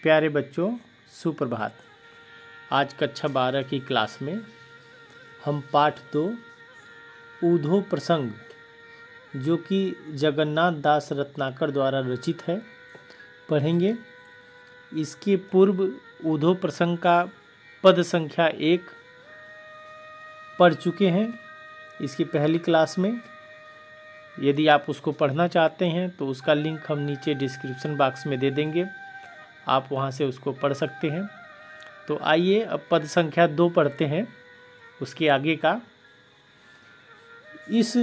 प्यारे बच्चों, सुप्रभात। आज कक्षा 12 की क्लास में हम पाठ 2 ऊधो प्रसंग, जो कि जगन्नाथ दास रत्नाकर द्वारा रचित है, पढ़ेंगे। इसके पूर्व ऊधो प्रसंग का पद संख्या 1 पढ़ चुके हैं इसकी पहली क्लास में। यदि आप उसको पढ़ना चाहते हैं तो उसका लिंक हम नीचे डिस्क्रिप्शन बॉक्स में दे देंगे, आप वहां से उसको पढ़ सकते हैं। तो आइए अब पद संख्या 2 पढ़ते हैं, उसके आगे का। इस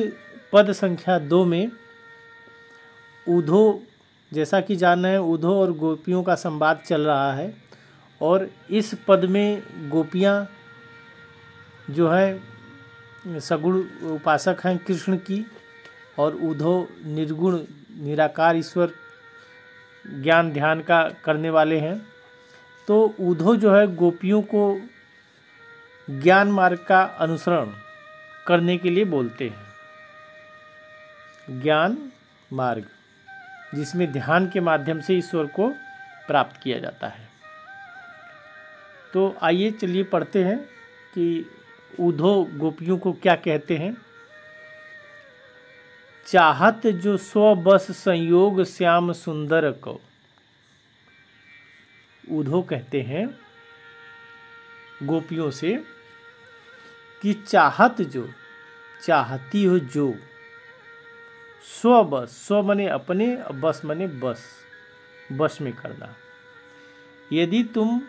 पद संख्या 2 में ऊधो, जैसा कि जाना है, ऊधो और गोपियों का संवाद चल रहा है। और इस पद में गोपियां जो है सगुण उपासक हैं कृष्ण की, और ऊधो निर्गुण निराकार ईश्वर ज्ञान ध्यान का करने वाले हैं। तो ऊधो जो है गोपियों को ज्ञान मार्ग का अनुसरण करने के लिए बोलते हैं। ज्ञान मार्ग, जिसमें ध्यान के माध्यम से ईश्वर को प्राप्त किया जाता है। तो आइए चलिए पढ़ते हैं कि ऊधो गोपियों को क्या कहते हैं। चाहत जो स्व बस संयोग श्याम सुंदर को। ऊधो कहते हैं गोपियों से कि चाहत जो, चाहती हो जो, स्व बस, स्व मने अपने, बस मने बस, बस में करना। यदि तुम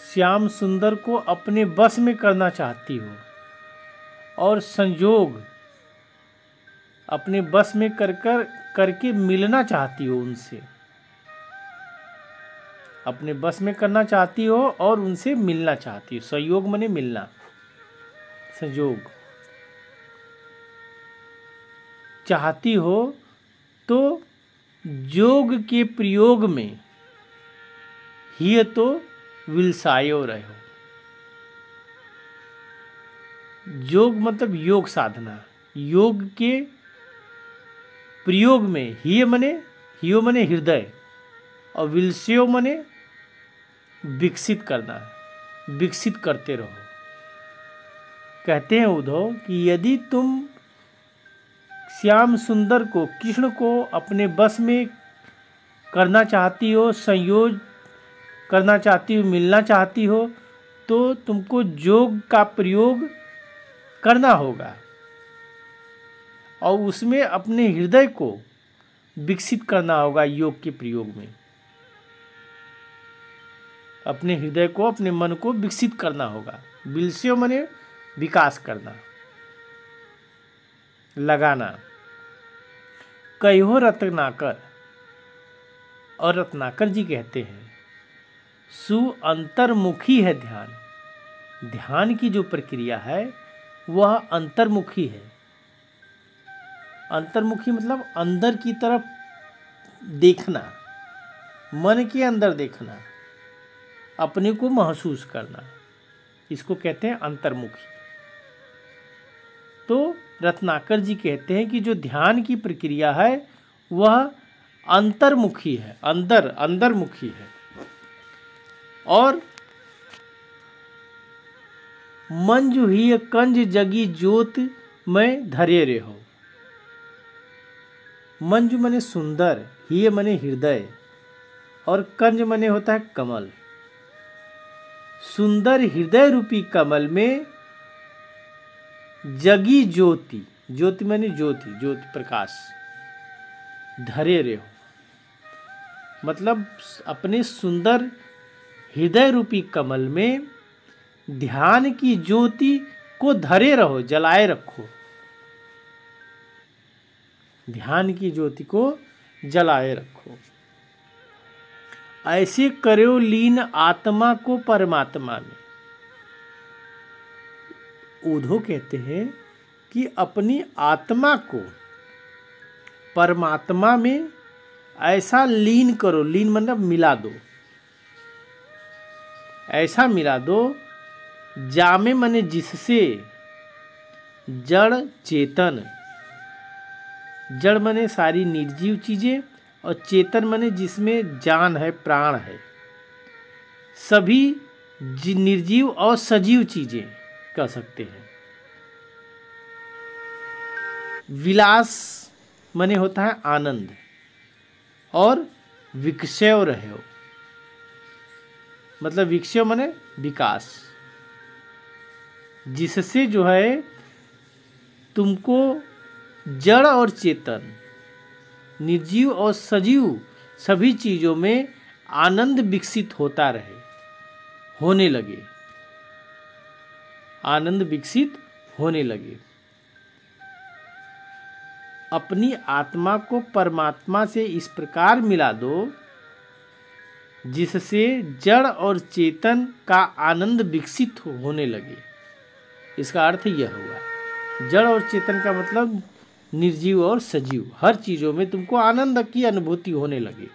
श्याम सुंदर को अपने बस में करना चाहती हो और संयोग अपने बस में करके मिलना चाहती हो उनसे, अपने बस में करना चाहती हो और उनसे मिलना चाहती हो। संयोग माने मिलना, संयोग चाहती हो तो जोग के प्रयोग में ही तो विलसायो रहो। योग मतलब योग साधना, योग के प्रयोग में, हिय मने हृदय, और विलस्यो मने विकसित करना, विकसित करते रहो। कहते हैं ऊधो कि यदि तुम श्याम सुंदर को, कृष्ण को अपने बस में करना चाहती हो, संयोग करना चाहती हो, मिलना चाहती हो, तो तुमको योग का प्रयोग करना होगा और उसमें अपने हृदय को विकसित करना होगा। योग के प्रयोग में अपने हृदय को, अपने मन को विकसित करना होगा। विलस्यो मने विकास करना, लगाना। कहो रत्नाकर, और रत्नाकर जी कहते हैं सु अंतर्मुखी है ध्यान। ध्यान की जो प्रक्रिया है वह अंतर्मुखी है। अंतर्मुखी मतलब अंदर की तरफ देखना, मन के अंदर देखना, अपने को महसूस करना, इसको कहते हैं अंतर्मुखी। तो रत्नाकर जी कहते हैं कि जो ध्यान की प्रक्रिया है वह अंतर्मुखी है, अंदरमुखी है। और मंजु ही कंज जगी ज्योत में धरे रहो। मंजु मने सुंदर, ही मने हृदय, और कंज मने होता है कमल। सुंदर हृदय रूपी कमल में जगी ज्योति, ज्योति मने ज्योति, ज्योति प्रकाश, धरे रहो। मतलब अपने सुंदर हृदय रूपी कमल में ध्यान की ज्योति को धरे रहो, जलाए रखो। ध्यान की ज्योति को जलाए रखो। ऐसे करो लीन आत्मा को परमात्मा में। ऊधो कहते हैं कि अपनी आत्मा को परमात्मा में ऐसा लीन करो, लीन मतलब मिला दो, ऐसा मिला दो, जामे मने जिससे जड़ चेतन जड़ माने सारी निर्जीव चीज़ें, और चेतन माने जिसमें जान है, प्राण है। सभी निर्जीव और सजीव चीज़ें कह सकते हैं। विलास माने होता है आनंद, और विकसव रहो मतलब विकसव माने विकास, जिससे जो है तुमको जड़ और चेतन, निर्जीव और सजीव सभी चीज़ों में आनंद विकसित होता रहे, होने लगे, आनंद विकसित होने लगे। अपनी आत्मा को परमात्मा से इस प्रकार मिला दो जिससे जड़ और चेतन का आनंद विकसित होने लगे। इसका अर्थ यह हुआ, जड़ और चेतन का मतलब निर्जीव और सजीव, हर चीज़ों में तुमको आनंद की अनुभूति होने लगे।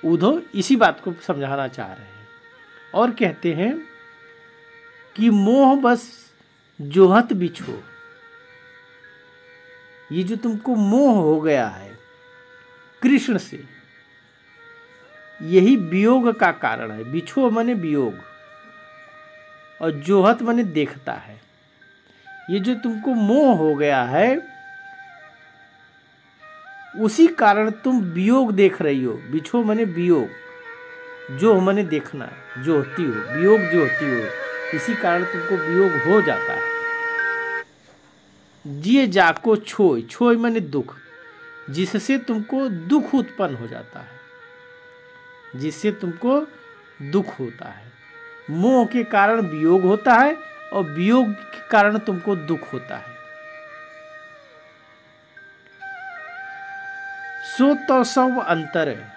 उद्धव इसी बात को समझाना चाह रहे हैं और कहते हैं कि मोह बस जोहत बिछो, ये जो तुमको मोह हो गया है कृष्ण से, यही वियोग का कारण है। बिछो माने वियोग, और जोहत माने देखता है। ये जो तुमको मोह हो गया है उसी कारण तुम वियोग देख रही हो। बिछो माने वियोग, जो माने देखना, जो होती हो, वियोग जो होती हो, इसी कारण तुमको वियोग हो जाता है। जिए जाको छोय, छोय माने दुख, जिससे तुमको दुख उत्पन्न हो जाता है, जिससे तुमको दुख होता है। मोह के कारण वियोग होता है और वियोग के कारण तुमको दुख होता है। सो तो सब अंतर है,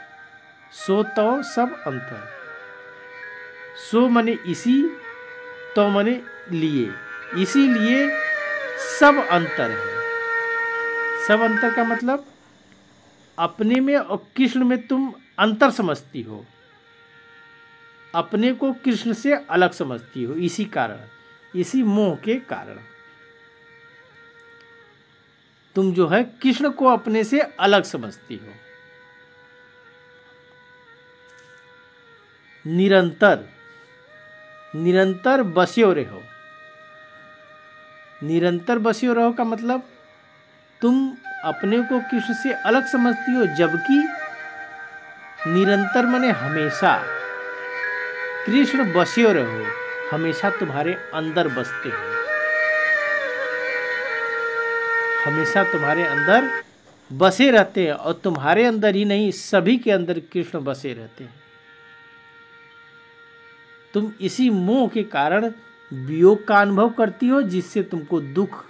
सो तो सब अंतर। सो माने इसी, तो माने लिए, इसीलिए सब अंतर है। सब अंतर का मतलब अपने में और कृष्ण में तुम अंतर समझती हो, अपने को कृष्ण से अलग समझती हो, इसी कारण, इसी मोह के कारण तुम जो है कृष्ण को अपने से अलग समझती हो। निरंतर, निरंतर बसे रहो। निरंतर बसे रहो का मतलब तुम अपने को कृष्ण से अलग समझती हो, जबकि निरंतर माने हमेशा। कृष्ण बसे रहो, हमेशा तुम्हारे अंदर बसते हैं, हमेशा तुम्हारे अंदर बसे रहते हैं, और तुम्हारे अंदर ही नहीं सभी के अंदर कृष्ण बसे रहते हैं। तुम इसी मोह के कारण वियोग का अनुभव करती हो, जिससे तुमको दुख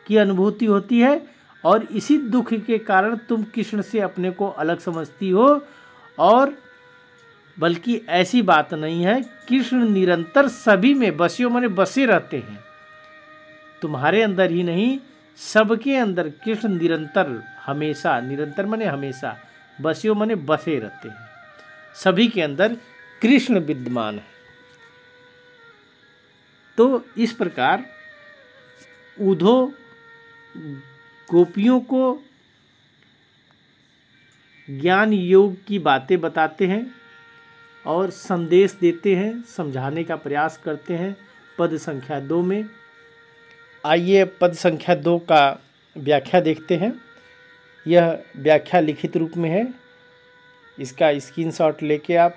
की अनुभूति होती है, और इसी दुख के कारण तुम कृष्ण से अपने को अलग समझती हो। और बल्कि ऐसी बात नहीं है, कृष्ण निरंतर सभी में बसे, माने बसे रहते हैं, तुम्हारे अंदर ही नहीं सबके अंदर कृष्ण निरंतर, हमेशा, निरंतर माने हमेशा, बसे माने बसे रहते हैं, सभी के अंदर कृष्ण विद्यमान है। तो इस प्रकार उद्धव गोपियों को ज्ञान योग की बातें बताते हैं और संदेश देते हैं, समझाने का प्रयास करते हैं पद संख्या 2 में। आइए पद संख्या 2 का व्याख्या देखते हैं। यह व्याख्या लिखित रूप में है, इसका स्क्रीनशॉट लेके आप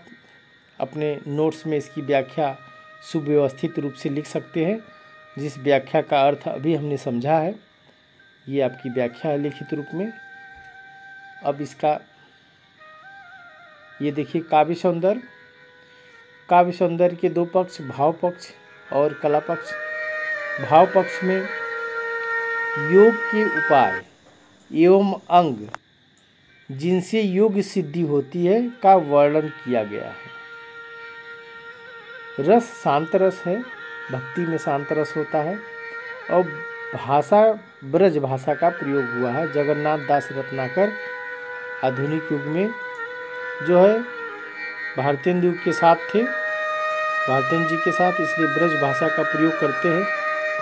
अपने नोट्स में इसकी व्याख्या सुव्यवस्थित रूप से लिख सकते हैं। जिस व्याख्या का अर्थ अभी हमने समझा है, ये आपकी व्याख्या है लिखित रूप में। अब इसका ये देखिए, काव्य सौंदर्य, काव्य सौंदर्य के 2 पक्ष, भाव पक्ष और कला पक्ष। भाव पक्ष में योग के उपाय एवं अंग जिनसे योग सिद्धि होती है का वर्णन किया गया है। रस शांत रस है, भक्ति में शांत रस होता है, और भाषा ब्रज भाषा का प्रयोग हुआ है। जगन्नाथ दास रत्नाकर आधुनिक युग में जो है भारतेंदु के साथ थे, भारतेंदु जी के साथ, इसलिए ब्रज भाषा का प्रयोग करते हैं।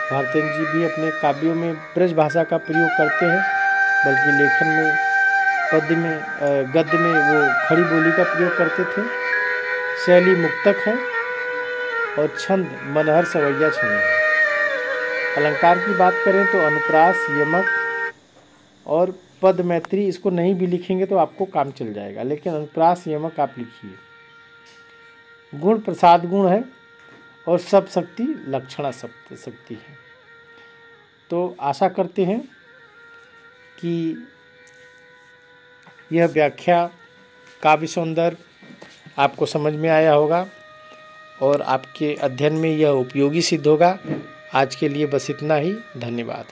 भारतेंद्र जी भी अपने काव्यों में ब्रज भाषा का प्रयोग करते हैं, बल्कि लेखन में, पद्य में, गद्य में वो खड़ी बोली का प्रयोग करते थे। शैली मुक्तक है और छंद मनहर सवैया छंद है। अलंकार की बात करें तो अनुप्रास, यमक और पद मैत्री, इसको नहीं भी लिखेंगे तो आपको काम चल जाएगा, लेकिन अनुप्रास यमक आप लिखिए। गुण प्रसाद गुण है और सब शक्ति लक्षणा शक्ति है। तो आशा करते हैं कि यह व्याख्या काव्य सौंदर्य आपको समझ में आया होगा और आपके अध्ययन में यह उपयोगी सिद्ध होगा। आज के लिए बस इतना ही। धन्यवाद।